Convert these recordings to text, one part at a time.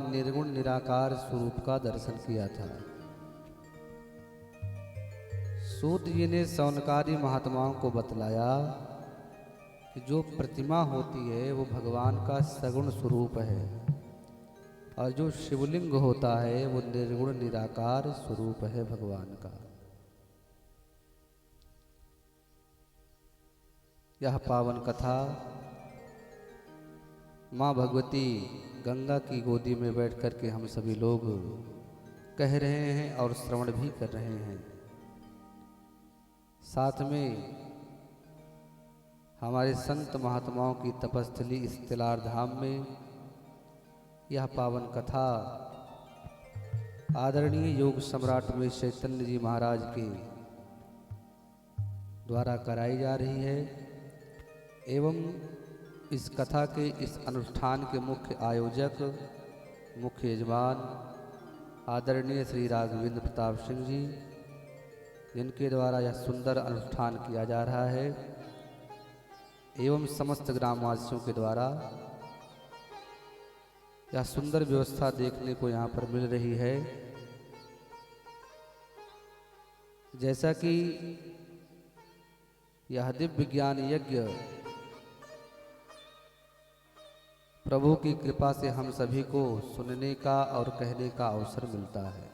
निर्गुण निराकार स्वरूप का दर्शन किया था। सूत जी ने सौनकारी महात्माओं को बतलाया कि जो प्रतिमा होती है वो भगवान का सगुण स्वरूप है और जो शिवलिंग होता है वो निर्गुण निराकार स्वरूप है भगवान का। यह पावन कथा माँ भगवती गंगा की गोदी में बैठ कर के हम सभी लोग कह रहे हैं और श्रवण भी कर रहे हैं। साथ में हमारे संत महात्माओं की तपस्थली इस तिलार धाम में यह पावन कथा आदरणीय योग सम्राट में चैतन्य जी महाराज के द्वारा कराई जा रही है एवं इस कथा के इस अनुष्ठान के मुख्य आयोजक मुख्य यजमान आदरणीय श्री राघवेंद्र प्रताप सिंह जी, जिनके द्वारा यह सुंदर अनुष्ठान किया जा रहा है एवं समस्त ग्रामवासियों के द्वारा यह सुंदर व्यवस्था देखने को यहाँ पर मिल रही है। जैसा कि यह दिव्य ज्ञान यज्ञ प्रभु की कृपा से हम सभी को सुनने का और कहने का अवसर मिलता है।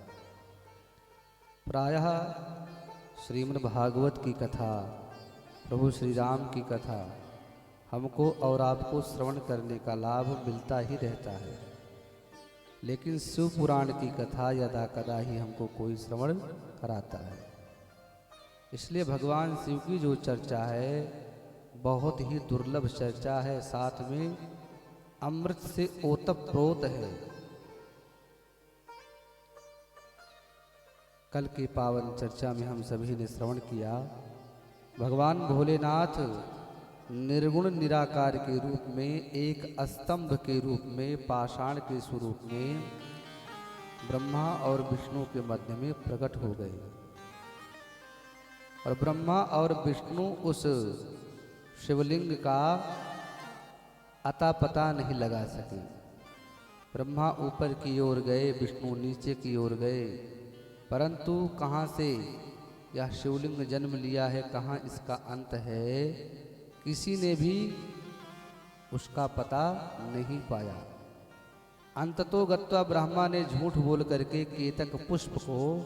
प्रायः श्रीमद् भागवत की कथा, प्रभु श्री राम की कथा हमको और आपको श्रवण करने का लाभ मिलता ही रहता है, लेकिन शिव पुराण की कथा यदा कदा ही हमको कोई श्रवण कराता है। इसलिए भगवान शिव की जो चर्चा है बहुत ही दुर्लभ चर्चा है, साथ में अमृत से ओतप्रोत है। कल की पावन चर्चा में हम सभी ने श्रवण किया भगवान भोलेनाथ निर्गुण निराकार के रूप में, एक स्तंभ के रूप में, पाषाण के स्वरूप में ब्रह्मा और विष्णु के मध्य में प्रकट हो गए और ब्रह्मा और विष्णु उस शिवलिंग का अता पता नहीं लगा सके। ब्रह्मा ऊपर की ओर गए, विष्णु नीचे की ओर गए, परंतु कहाँ से यह शिवलिंग जन्म लिया है, कहाँ इसका अंत है, किसी ने भी उसका पता नहीं पाया। अंततो गत्वा ब्रह्मा ने झूठ बोल करके केतक पुष्प को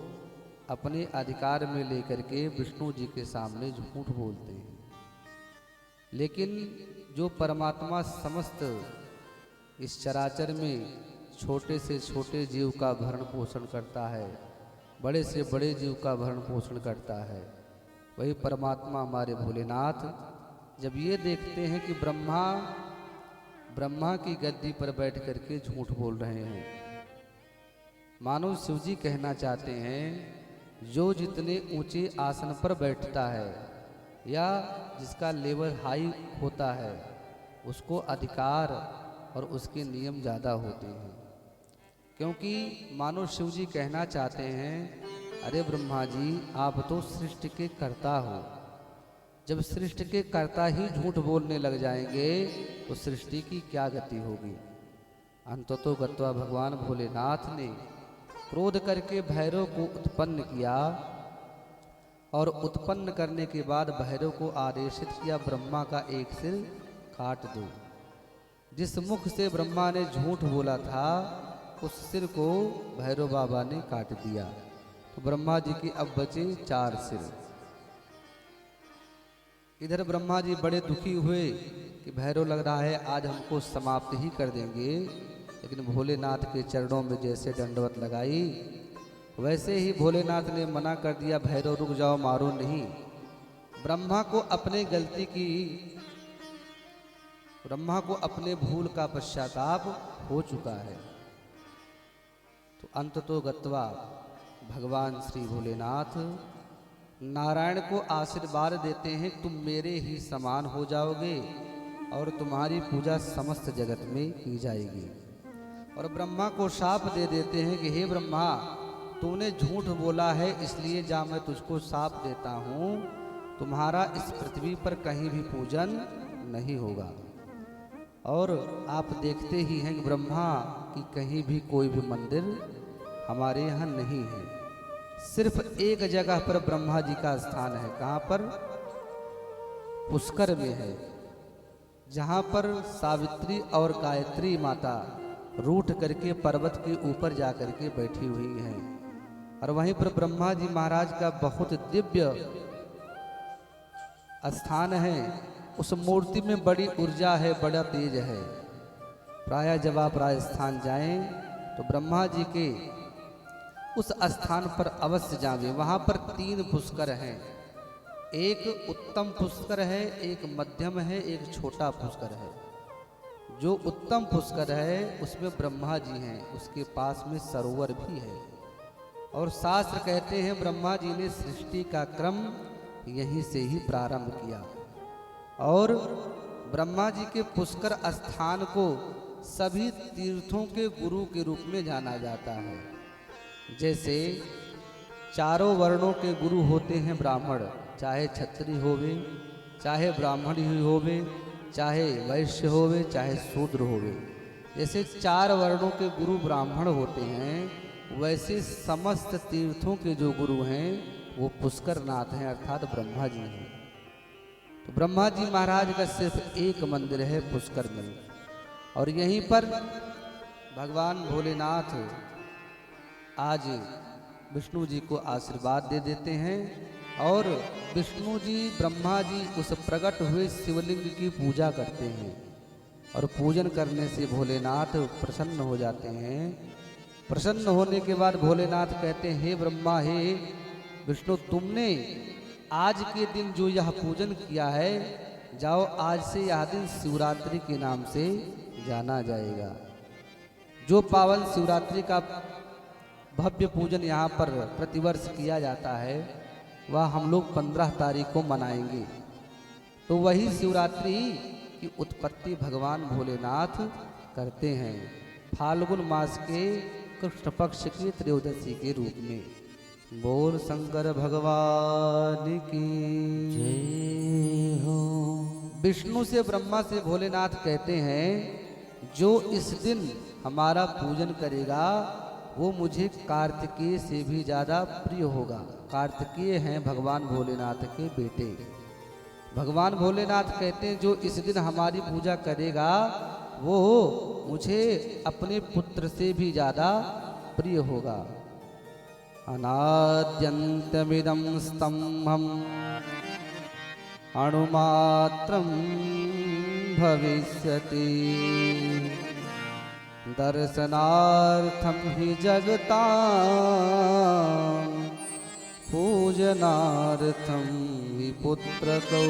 अपने अधिकार में लेकर के विष्णु जी के सामने झूठ बोलते हैं। लेकिन जो परमात्मा समस्त इस चराचर में छोटे से छोटे जीव का भरण पोषण करता है, बड़े से बड़े जीव का भरण पोषण करता है, वही परमात्मा हमारे भोलेनाथ जब ये देखते हैं कि ब्रह्मा की गद्दी पर बैठ करके झूठ बोल रहे हैं, मानो शिव जी कहना चाहते हैं जो जितने ऊंचे आसन पर बैठता है या जिसका लेवल हाई होता है उसको अधिकार और उसके नियम ज़्यादा होते हैं। क्योंकि मानो शिव जी कहना चाहते हैं अरे ब्रह्मा जी आप तो सृष्टि के कर्ता हो, जब सृष्टि के कर्ता ही झूठ बोलने लग जाएंगे तो सृष्टि की क्या गति होगी। अंततो गत्वा भगवान भोलेनाथ ने क्रोध करके भैरव को उत्पन्न किया और उत्पन्न करने के बाद भैरव को आदेशित किया ब्रह्मा का एक सिर काट दो। जिस मुख से ब्रह्मा ने झूठ बोला था उस सिर को भैरव बाबा ने काट दिया, तो ब्रह्मा जी के अब बचे 4 सिर। इधर ब्रह्मा जी बड़े दुखी हुए कि भैरव लग रहा है आज हमको समाप्त ही कर देंगे, लेकिन भोलेनाथ के चरणों में जैसे दंडवत लगाई वैसे ही भोलेनाथ ने मना कर दिया, भैरव रुक जाओ, मारो नहीं। ब्रह्मा को अपने भूल का पश्चाताप हो चुका है। तो अंततो गत्वा भगवान श्री भोलेनाथ नारायण को आशीर्वाद देते हैं तुम मेरे ही समान हो जाओगे और तुम्हारी पूजा समस्त जगत में की जाएगी। और ब्रह्मा को शाप दे देते हैं कि हे ब्रह्मा तूने झूठ बोला है, इसलिए जा मैं तुझको शाप देता हूँ, तुम्हारा इस पृथ्वी पर कहीं भी पूजन नहीं होगा। और आप देखते ही हैं कि ब्रह्मा की कहीं भी कोई भी मंदिर हमारे यहाँ नहीं है। सिर्फ एक जगह पर ब्रह्मा जी का स्थान है। कहाँ पर? पुष्कर में है, जहाँ पर सावित्री और गायत्री माता रूठ करके पर्वत के ऊपर जाकर के बैठी हुई हैं। और वहीं पर ब्रह्मा जी महाराज का बहुत दिव्य स्थान है। उस मूर्ति में बड़ी ऊर्जा है, बड़ा तेज है। प्रायः जब आप राजस्थान जाएं तो ब्रह्मा जी के उस स्थान पर अवश्य जावें। वहाँ पर 3 पुष्कर हैं। एक उत्तम पुष्कर है, एक मध्यम है, एक छोटा पुष्कर है। जो उत्तम पुष्कर है उसमें ब्रह्मा जी हैं, उसके पास में सरोवर भी है। और शास्त्र कहते हैं ब्रह्मा जी ने सृष्टि का क्रम यहीं से ही प्रारंभ किया। और ब्रह्मा जी के पुष्कर स्थान को सभी तीर्थों के गुरु के रूप में जाना जाता है। जैसे चारों वर्णों के गुरु होते हैं ब्राह्मण, चाहे क्षत्रिय होवे, चाहे ब्राह्मण ही होवे, चाहे वैश्य होवे, चाहे शूद्र होवे। जैसे 4 वर्णों के गुरु ब्राह्मण होते हैं, वैसे समस्त तीर्थों के जो गुरु हैं वो पुष्कर नाथ हैं, अर्थात ब्रह्मा जी हैं। तो ब्रह्मा जी महाराज का सिर्फ एक मंदिर है पुष्कर में। और यहीं पर भगवान भोलेनाथ आज विष्णु जी को आशीर्वाद दे देते हैं। और विष्णु जी ब्रह्मा जी उस प्रकट हुए शिवलिंग की पूजा करते हैं। और पूजन करने से भोलेनाथ प्रसन्न हो जाते हैं। प्रसन्न होने के बाद भोलेनाथ कहते हैं, हे ब्रह्मा, हे विष्णु, तुमने आज के दिन जो यह पूजन किया है, जाओ आज से यह दिन शिवरात्रि के नाम से जाना जाएगा। जो पावन शिवरात्रि का भव्य पूजन यहाँ पर प्रतिवर्ष किया जाता है, वह हम लोग 15 तारीख को मनाएंगे। तो वही शिवरात्रि की उत्पत्ति भगवान भोलेनाथ करते हैं फाल्गुन मास के कृष्ण पक्ष की त्रयोदशी के रूप में। बोल शंकर भगवान की जय हो। विष्णु से ब्रह्मा से भोलेनाथ कहते हैं, जो इस दिन हमारा पूजन करेगा वो मुझे कार्तिकेय से भी ज़्यादा प्रिय होगा। कार्तिकेय हैं भगवान भोलेनाथ के बेटे। भगवान भोलेनाथ कहते हैं, जो इस दिन हमारी पूजा करेगा वो मुझे अपने पुत्र से भी ज़्यादा प्रिय होगा। अनाद्यन्तमिदं स्तम्भम् अणुमात्रं भविष्यति दर्शनार्थं हि जगतां पूजनार्थं हि पुत्रकौ।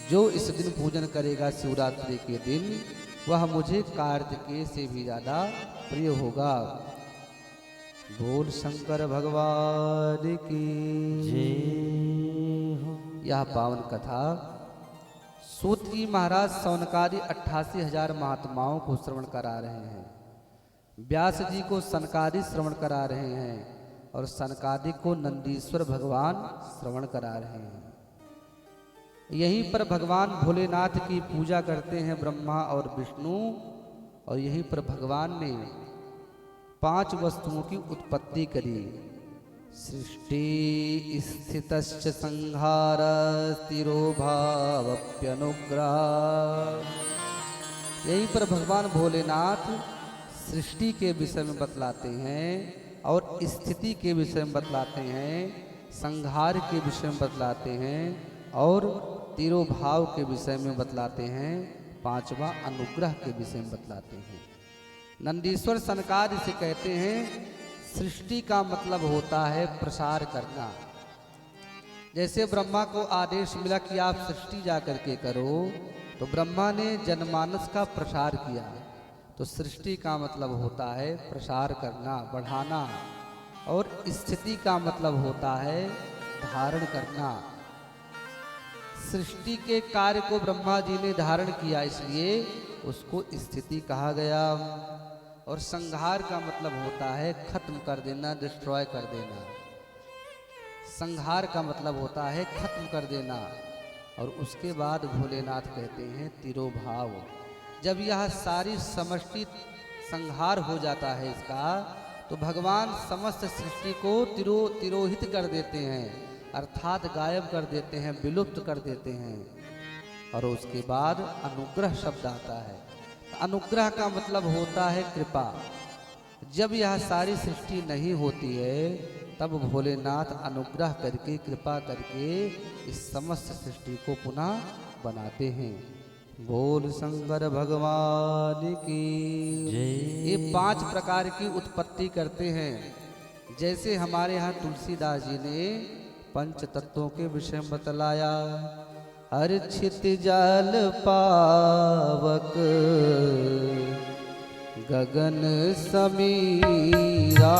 जो इस दिन पूजन करेगा शिवरात्रि के दिन, वह मुझे कार्तिकेय से भी ज़्यादा प्रिय होगा। बोल शंकर भगवान की जय हो। यह पावन कथा सूत जी महाराज सौनकादि 88,000 महात्माओं को श्रवण करा रहे हैं। व्यास जी को सनकादि श्रवण करा रहे हैं और सनकादि को नंदीश्वर भगवान श्रवण करा रहे हैं। यहीं पर भगवान भोलेनाथ की पूजा करते हैं ब्रह्मा और विष्णु। और यहीं पर भगवान ने 5 वस्तुओं की उत्पत्ति करी। सृष्टि स्थितश्च संहार तिरोभावप्यनुग्रह। यहीं पर भगवान भोलेनाथ सृष्टि के विषय में बतलाते हैं और स्थिति के विषय में बतलाते हैं, संहार के विषय में बतलाते हैं और तिरोभाव के विषय में बतलाते हैं, 5वां अनुग्रह के विषय में बतलाते हैं। नंदीश्वर सनकादि से कहते हैं, सृष्टि का मतलब होता है प्रसार करना। जैसे ब्रह्मा को आदेश मिला कि आप सृष्टि जा करके करो, तो ब्रह्मा ने जनमानस का प्रसार किया। तो सृष्टि का मतलब होता है प्रसार करना, बढ़ाना। और स्थिति का मतलब होता है धारण करना। सृष्टि के कार्य को ब्रह्मा जी ने धारण किया, इसलिए उसको स्थिति कहा गया। और संहार का मतलब होता है खत्म कर देना, डिस्ट्रॉय कर देना। संहार का मतलब होता है खत्म कर देना। और उसके बाद भोलेनाथ कहते हैं तिरोभाव। जब यह सारी समष्टि संहार हो जाता है इसका, तो भगवान समस्त सृष्टि को तिरोहित कर देते हैं, अर्थात गायब कर देते हैं, विलुप्त कर देते हैं। और उसके बाद अनुग्रह शब्द आता है। अनुग्रह का मतलब होता है कृपा। जब यह सारी सृष्टि नहीं होती है, तब भोलेनाथ अनुग्रह करके, कृपा करके इस समस्त सृष्टि को पुनः बनाते हैं। बोल शंकर भगवान की जय। ये 5 प्रकार की उत्पत्ति करते हैं। जैसे हमारे यहाँ तुलसीदास जी ने पंच तत्वों के विषय में बतलाया। अर्चित जल पावक गगन समीरा